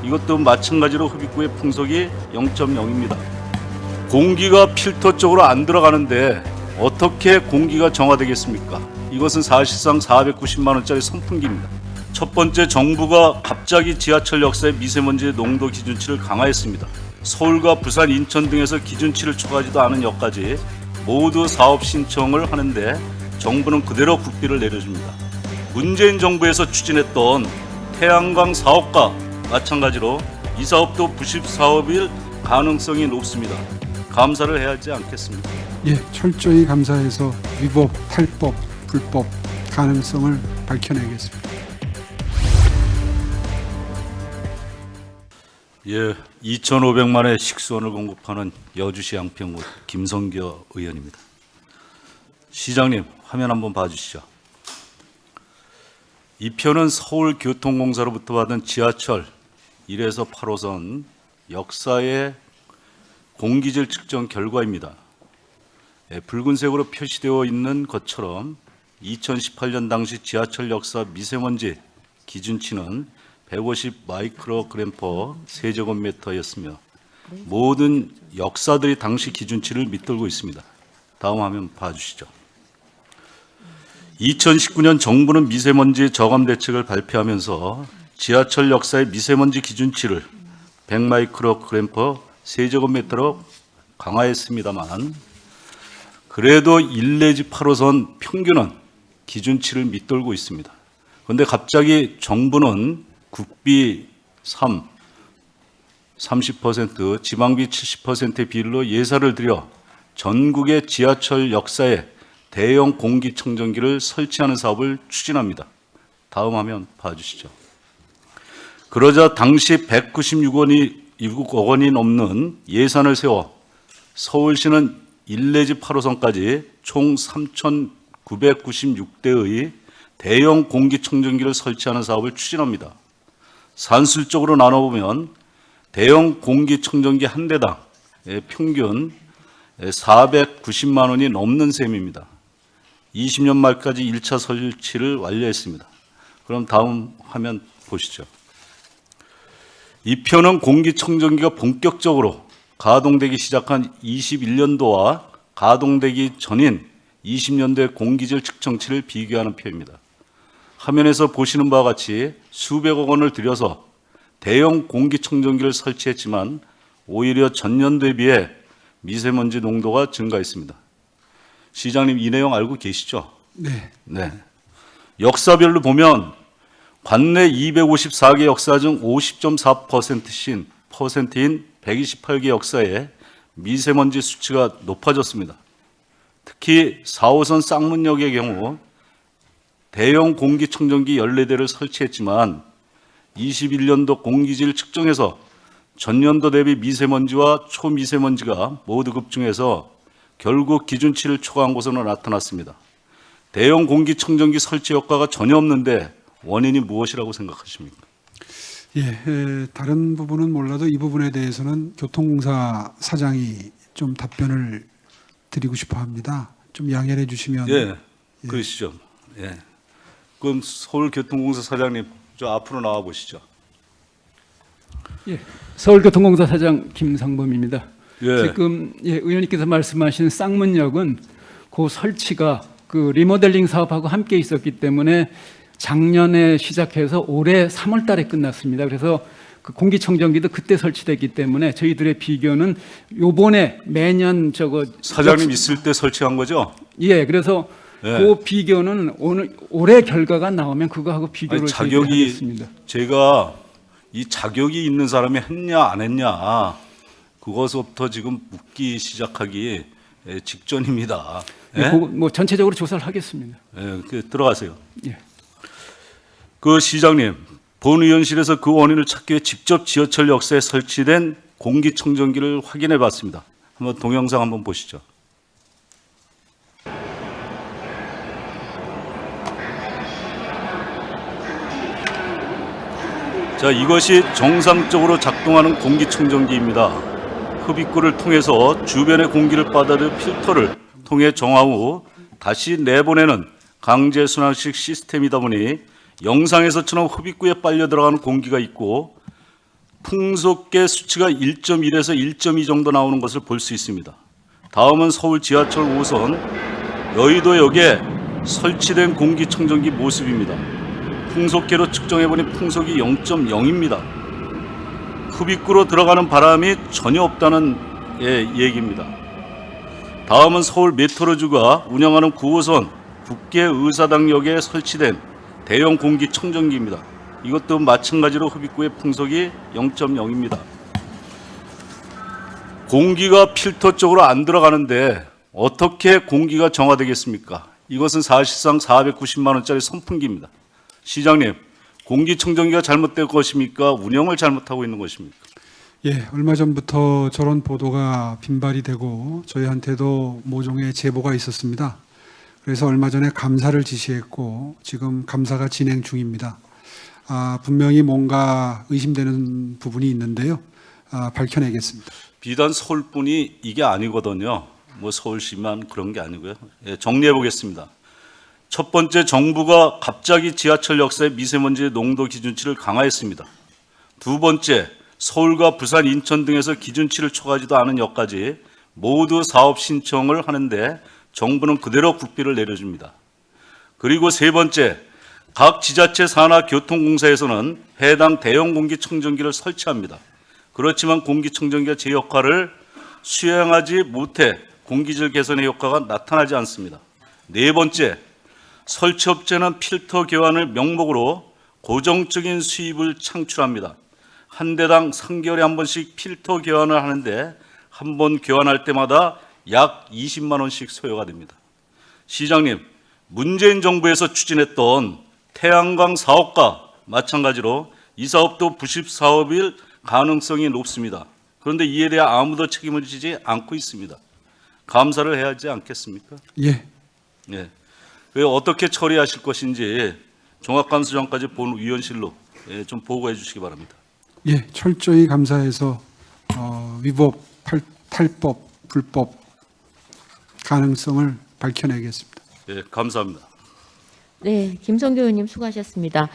이것도 마찬가지로 흡입구의 풍속이 0.0입니다. 공기가 필터 쪽으로 안 들어가는데 어떻게 공기가 정화되겠습니까? 이것은 사실상 490만 원짜리 선풍기입니다. 첫 번째, 정부가 갑자기 지하철 역사의 미세먼지 농도 기준치를 강화했습니다. 서울과 부산, 인천 등에서 기준치를 초과하지도 않은 역까지 모두 사업 신청을 하는데 정부는 그대로 국비를 내려줍니다. 문재인 정부에서 추진했던 태양광 사업과 마찬가지로 이 사업도 부실 사업일 가능성이 높습니다. 감사를 해야 하지 않겠습니까? 예, 철저히 감사해서 위법, 탈법, 불법 가능성을 밝혀내겠습니다. 예, 2,500만의 식수원을 공급하는 여주시 양평구 김성교 의원입니다. 시장님, 화면 한번 봐주시죠. 이 표는 서울교통공사로부터 받은 지하철 1에서 8호선 역사의 공기질 측정 결과입니다. 예, 붉은색으로 표시되어 있는 것처럼 2018년 당시 지하철 역사 미세먼지 기준치는 150 마이크로그램 퍼 세제곱미터였으며 모든 역사들이 당시 기준치를 밑돌고 있습니다. 다음 화면 봐주시죠. 2019년 정부는 미세먼지 저감 대책을 발표하면서 지하철 역사의 미세먼지 기준치를 100 마이크로그램 퍼 세제곱미터로 강화했습니다만 그래도 1 내지 8호선 평균은 기준치를 밑돌고 있습니다. 그런데 갑자기 정부는 국비 30%, 지방비 70%의 비율로 예산을 들여 전국의 지하철 역사에 대형 공기청정기를 설치하는 사업을 추진합니다. 다음 화면 봐주시죠. 그러자 당시 196억 원이 넘는 예산을 세워 서울시는 1 내지 8호선까지 총 3,996대의 대형 공기청정기를 설치하는 사업을 추진합니다. 산술적으로 나눠보면 대형 공기청정기 한 대당 평균 490만 원이 넘는 셈입니다. 20년 말까지 1차 설치를 완료했습니다. 그럼 다음 화면 보시죠. 이 표는 공기청정기가 본격적으로 가동되기 시작한 21년도와 가동되기 전인 20년도의 공기질 측정치를 비교하는 표입니다. 화면에서 보시는 바와 같이 수백억 원을 들여서 대형 공기청정기를 설치했지만 오히려 전년도에 비해 미세먼지 농도가 증가했습니다. 시장님, 이 내용 알고 계시죠? 네. 네. 역사별로 보면 관내 254개 역사 중 50.4%인 128개 역사에 미세먼지 수치가 높아졌습니다. 특히 4호선 쌍문역의 경우 대형 공기청정기 14대를 설치했지만 21년도 공기질 측정에서 전년도 대비 미세먼지와 초미세먼지가 모두 급증해서 결국 기준치를 초과한 것으로 나타났습니다. 대형 공기청정기 설치 효과가 전혀 없는데 원인이 무엇이라고 생각하십니까? 예, 다른 부분은 몰라도 이 부분에 대해서는 교통공사 사장이 좀 답변을 드리고 싶어 합니다. 좀 양해해 주시면. 예, 그러시죠. 예. 그럼 서울교통공사 사장님, 저 앞으로 나와 보시죠. 예, 서울교통공사 사장 김상범입니다. 예. 지금 의원님께서 말씀하신 쌍문역은 그 설치가 그 리모델링 사업하고 함께 있었기 때문에 작년에 시작해서 올해 3월달에 끝났습니다. 그래서 그 공기청정기도 그때 설치됐기 때문에 저희들의 비교는 요번에 매년 사장님 있을 때 설치한 거죠? 예, 그래서 예. 그 비교는 올해 결과가 나오면 그거하고 비교를 아니, 저희들이 하겠습니다. 제가 이 자격이 있는 사람이 했냐 안 했냐 그것부터 지금 묻기 시작하기 직전입니다. 예? 뭐 전체적으로 조사를 하겠습니다. 예, 들어가세요. 예. 그 시장님, 본 의원실에서 그 원인을 찾기 위해 직접 지하철 역사에 설치된 공기청정기를 확인해 봤습니다. 한번 동영상 한번 보시죠. 자, 이것이 정상적으로 작동하는 공기청정기입니다. 흡입구를 통해서 주변의 공기를 받아들여 필터를 통해 정화 후 다시 내보내는 강제순환식 시스템이다 보니 영상에서처럼 흡입구에 빨려 들어가는 공기가 있고 풍속계 수치가 1.1에서 1.2 정도 나오는 것을 볼 수 있습니다. 다음은 서울 지하철 5선 여의도역에 설치된 공기청정기 모습입니다. 풍속계로 측정해보니 풍속이 0.0입니다. 흡입구로 들어가는 바람이 전혀 없다는 얘기입니다. 다음은 서울 메트로주가 운영하는 9호선 국회의사당역에 설치된 대형 공기청정기입니다. 이것도 마찬가지로 흡입구의 풍속이 0.0입니다. 공기가 필터 쪽으로 안 들어가는데 어떻게 공기가 정화되겠습니까? 이것은 사실상 490만 원짜리 선풍기입니다. 시장님, 공기청정기가 잘못된 것입니까? 운영을 잘못하고 있는 것입니까? 예, 얼마 전부터 저런 보도가 빈발이 되고 저희한테도 모종의 제보가 있었습니다. 그래서 얼마 전에 감사를 지시했고 지금 감사가 진행 중입니다. 분명히 뭔가 의심되는 부분이 있는데요. 밝혀내겠습니다. 비단 서울뿐이 이게 아니거든요. 뭐 서울시만 그런 게 아니고요. 예, 정리해 보겠습니다. 첫 번째, 정부가 갑자기 지하철 역사의 미세먼지 농도 기준치를 강화했습니다. 두 번째, 서울과 부산, 인천 등에서 기준치를 초과하지도 않은 역까지 모두 사업 신청을 하는데 정부는 그대로 국비를 내려줍니다. 그리고 세 번째, 각 지자체 산하 교통공사에서는 해당 대형 공기청정기를 설치합니다. 그렇지만 공기청정기가 제 역할을 수행하지 못해 공기질 개선의 효과가 나타나지 않습니다. 네 번째, 설치업체는 필터 교환을 명목으로 고정적인 수입을 창출합니다. 한 대당 3개월에 한 번씩 필터 교환을 하는데 한 번 교환할 때마다 약 20만 원씩 소요가 됩니다. 시장님, 문재인 정부에서 추진했던 태양광 사업과 마찬가지로 이 사업도 부실 사업일 가능성이 높습니다. 그런데 이에 대해 아무도 책임을 지지 않고 있습니다. 감사를 해야 하지 않겠습니까? 예, 예. 어떻게 처리하실 것인지 종합감사장까지 본 위원실로 좀 보고해 주시기 바랍니다. 예, 철저히 감사해서 위법, 탈법, 불법 가능성을 밝혀내겠습니다. 예, 감사합니다. 네, 김성교 의원님 수고하셨습니다.